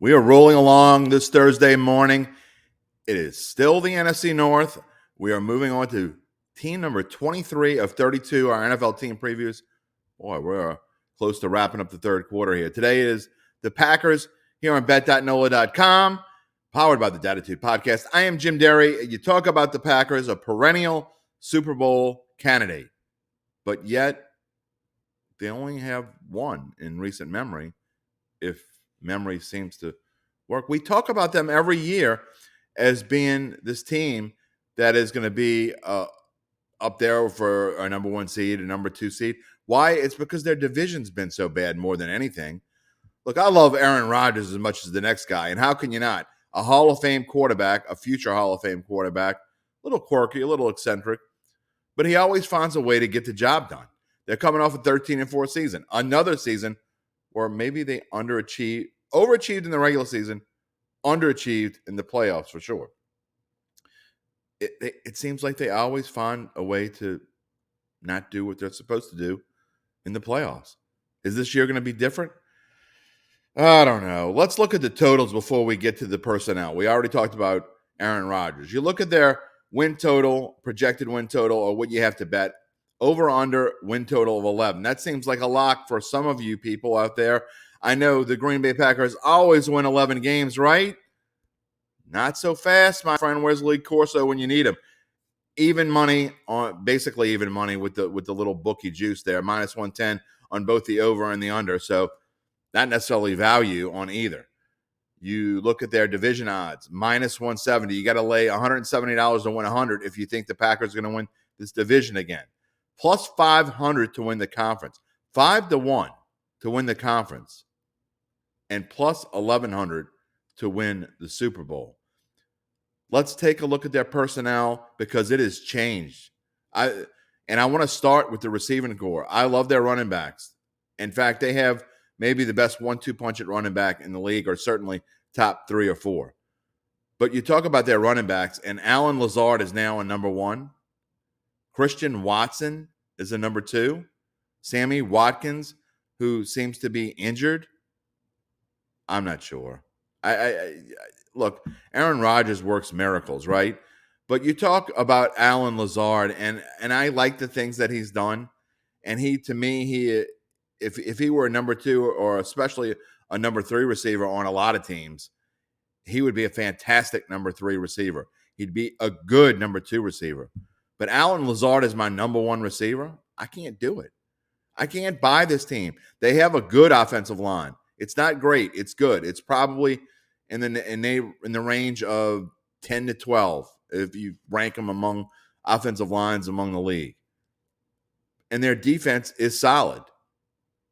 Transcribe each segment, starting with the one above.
We are rolling along this Thursday morning. It is still the NFC North. We are moving on to team number 23 of 32, our NFL team previews. Boy, we're close to wrapping up the third quarter here. Today is the Packers here on bet.NOLA.com, powered by the Datitude Podcast. I am Jim Derry. You talk about the Packers, a perennial Super Bowl candidate, but yet they only have one in recent memory, if memory seems to work. We talk about them every year as being this team that is going to be up there for a number one seed, a number two seed. Why? It's because their division's been so bad more than anything. Look, I love Aaron Rodgers as much as the next guy, and how can you not? A Hall of Fame quarterback, a future Hall of Fame quarterback, a little quirky, a little eccentric, but he always finds a way to get the job done. They're coming off a 13-4 season, another season where maybe they overachieved in the regular season, underachieved in the playoffs for sure. It seems like they always find a way to not do what they're supposed to do in the playoffs. Is this year going to be different? I don't know. Let's look at the totals before we get to the personnel. We already talked about Aaron Rodgers. You look at their win total, projected win total, or what you have to bet. Over under win total of 11. That seems like a lock for some of you people out there. I know the Green Bay Packers always win 11 games, right? Not so fast, my friend. Where's Lee Corso when you need him? Even money on, basically even money with the little bookie juice there, minus 110 on both the over and the under. So not necessarily value on either. You look at their division odds, minus 170. You got to lay $170 to win 100 if you think the Packers are going to win this division again. Plus 500 to win the conference. 5-1 to win the conference. And plus 1,100 to win the Super Bowl. Let's take a look at their personnel because it has changed. I want to start with the receiving core. I love their running backs. In fact, they have maybe the best 1-2 punch at running back in the league, or certainly top 3 or 4. But you talk about their running backs, and Allen Lazard is now a number 1. Christian Watson is a number 2. Sammy Watkins, who seems to be injured. I'm not sure. Look, Aaron Rodgers works miracles, right? But you talk about Allen Lazard, and I like the things that he's done. And if he were a number 2 or especially a number 3 receiver on a lot of teams, he would be a fantastic number 3 receiver. He'd be a good number 2 receiver. But Allen Lazard is my number 1 receiver. I can't do it. I can't buy this team. They have a good offensive line. It's not great. It's good. It's probably in the range of 10 to 12 if you rank them among offensive lines among the league. And their defense is solid.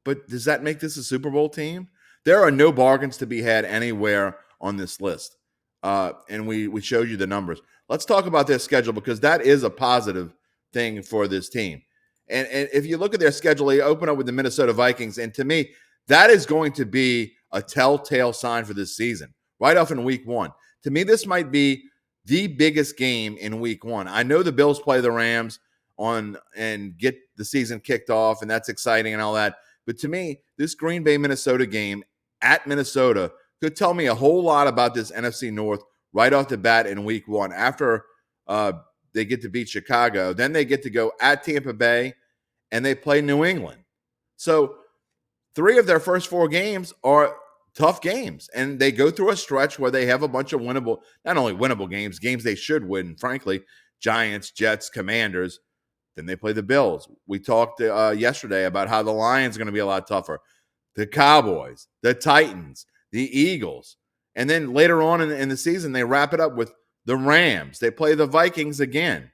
But does that make this a Super Bowl team? There are no bargains to be had anywhere on this list. And we showed you the numbers. Let's talk about their schedule because that is a positive thing for this team. And if you look at their schedule, they open up with the Minnesota Vikings. And to me, that is going to be a telltale sign for this season, right off in week 1. To me, this might be the biggest game in week 1. I know the Bills play the Rams and get the season kicked off, and that's exciting and all that. But to me, this Green Bay-Minnesota game at Minnesota could tell me a whole lot about this NFC North right off the bat in week 1. After they get to beat Chicago, then they get to go at Tampa Bay, and they play New England. So 3 of their first 4 games are tough games, and they go through a stretch where they have a bunch of winnable, not only winnable games they should win, frankly, Giants, Jets, Commanders. Then they play the Bills. We talked yesterday about how the Lions are going to be a lot tougher. The Cowboys, the Titans, the Eagles. And then later on in the season, they wrap it up with the Rams. They play the Vikings again.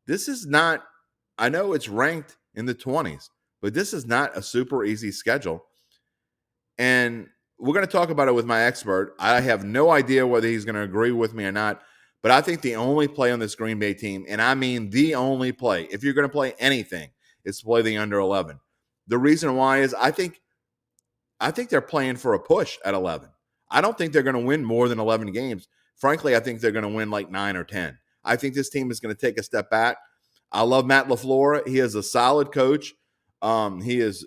This is not, I know it's ranked in the 20s, but this is not a super easy schedule. And we're going to talk about it with my expert. I have no idea whether he's going to agree with me or not, but I think the only play on this Green Bay team, and I mean the only play, if you're going to play anything, is to play the under 11. The reason why is I think they're playing for a push at 11. I don't think they're going to win more than 11 games. Frankly, I think they're going to win like 9 or 10. I think this team is going to take a step back. I love Matt LaFleur. He is a solid coach. He is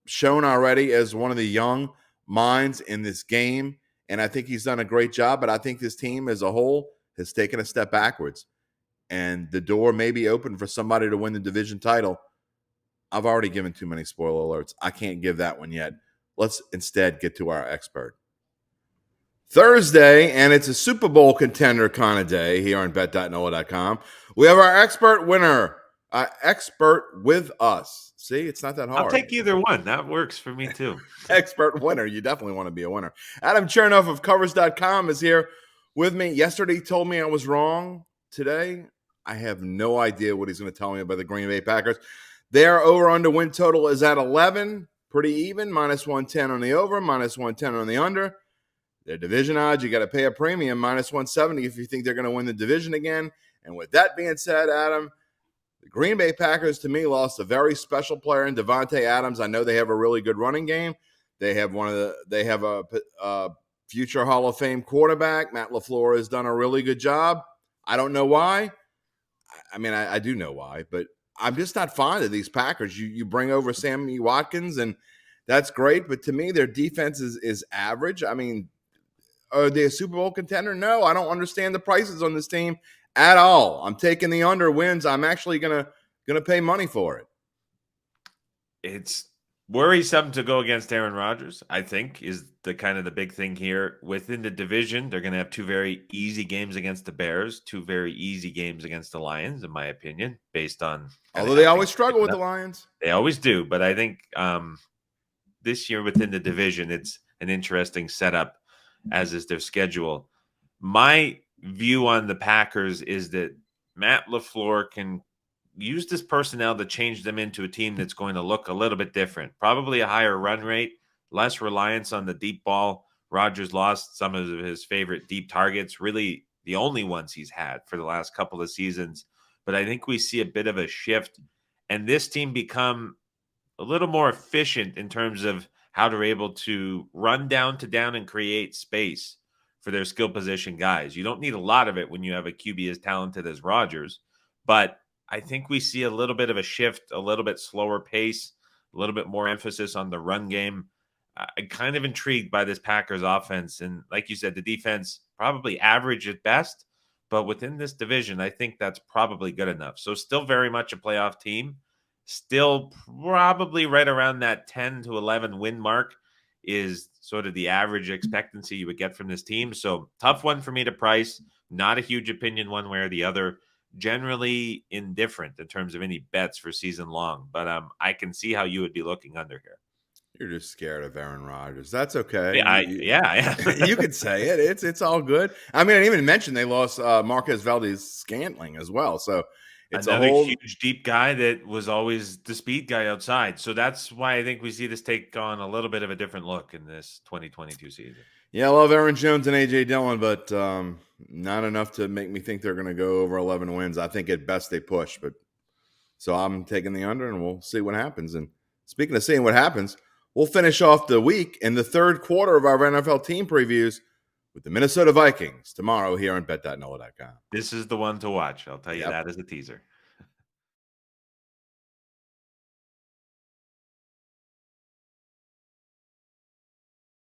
shown already as one of the young minds in this game. and I think he's done a great job, but I think this team as a whole has taken a step backwards, and the door may be open for somebody to win the division title. I've already given too many spoiler alerts. I can't give that one yet. Let's instead get to our expert. Thursday, and it's a Super Bowl contender kind of day here on bet.nola.com. We have our expert winner, expert with us. See, it's not that hard. I'll take either one. That works for me too. Expert winner. You definitely want to be a winner. Adam Chernoff of covers.com is here with me. Yesterday he told me I was wrong. Today, I have no idea what he's going to tell me about the Green Bay Packers. Their over-under win total is at 11. Pretty even. Minus 110 on the over, minus 110 on the under. Their division odds, you got to pay a premium, minus 170 if you think they're going to win the division again. And with that being said, Adam, the Green Bay Packers, to me, lost a very special player in Devontae Adams. I know they have a really good running game. They have a future Hall of Fame quarterback. Matt LaFleur has done a really good job. I don't know why. I mean, I do know why, but I'm just not fond of these Packers. You bring over Sammy Watkins, and that's great. But to me, their defense is average. I mean, are they a Super Bowl contender? No, I don't understand the prices on this team at all. I'm taking the under wins. I'm actually gonna pay money for it. It's worrisome to go against Aaron Rodgers, I think, is the kind of the big thing here. Within the division, they're going to have two very easy games against the Bears, two very easy games against the Lions, in my opinion, based on... Although they always struggle with the Lions. They always do, but I think this year within the division, it's an interesting setup, as is their schedule. My view on the Packers is that Matt LaFleur can use this personnel to change them into a team that's going to look a little bit different. Probably a higher run rate, less reliance on the deep ball. Rodgers lost some of his favorite deep targets, really the only ones he's had for the last couple of seasons. But I think we see a bit of a shift, and this team become a little more efficient in terms of how they're able to run down to down and create space for their skill position guys. You don't need a lot of it when you have a QB as talented as Rodgers, but I think we see a little bit of a shift, a little bit slower pace, a little bit more emphasis on the run game. I'm kind of intrigued by this Packers offense. And like you said, the defense probably average at best, but within this division, I think that's probably good enough. So still very much a playoff team. Still probably right around that 10 to 11 win mark is sort of the average expectancy you would get from this team. So tough one for me to price. Not a huge opinion one way or the other. Generally indifferent in terms of any bets for season long. But I can see how you would be looking under here. You're just scared of Aaron Rodgers. That's okay. Yeah. You could say it. It's all good. I mean, I didn't even mention they lost Marquez Valdez-Scantling as well. So it's another huge, deep guy that was always the speed guy outside. So that's why I think we see this take on a little bit of a different look in this 2022 season. Yeah, I love Aaron Jones and A.J. Dillon, but not enough to make me think they're going to go over 11 wins. I think at best they push. But so I'm taking the under, and we'll see what happens. And speaking of seeing what happens, we'll finish off the week in the third quarter of our NFL team previews with the Minnesota Vikings tomorrow here on bet.nola.com. This is the one to watch. I'll tell you that as a teaser.